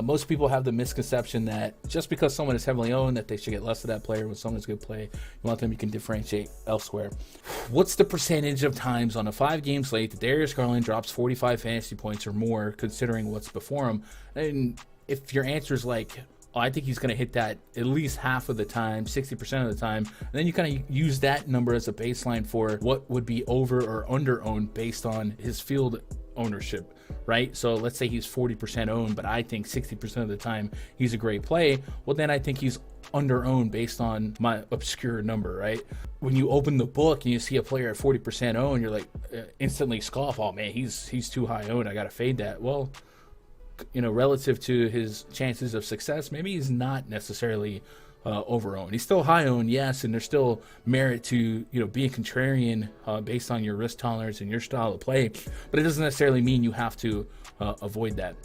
Most people have the misconception that just because someone is heavily owned that they should get less of that player. When someone's a good play, you want them, you can differentiate elsewhere. What's the percentage of times on a 5-game slate that Darius Garland drops 45 fantasy points or more, considering what's before him? And if your answer is like, oh, I think he's going to hit that at least half of the time, 60% of the time, and then you kind of use that number as a baseline for what would be over or under owned based on his field ownership, right? So let's say he's 40% owned, but I think 60% of the time he's a great play. Well, then I think he's under owned based on my obscure number, right? When you open the book and you see a player at 40% owned, you're like instantly scoff, oh man, he's too high owned, I got to fade that. Well, relative to his chances of success, maybe he's not necessarily over-owned. He's still high-owned, yes, and there's still merit to being contrarian based on your risk tolerance and your style of play, but it doesn't necessarily mean you have to avoid that.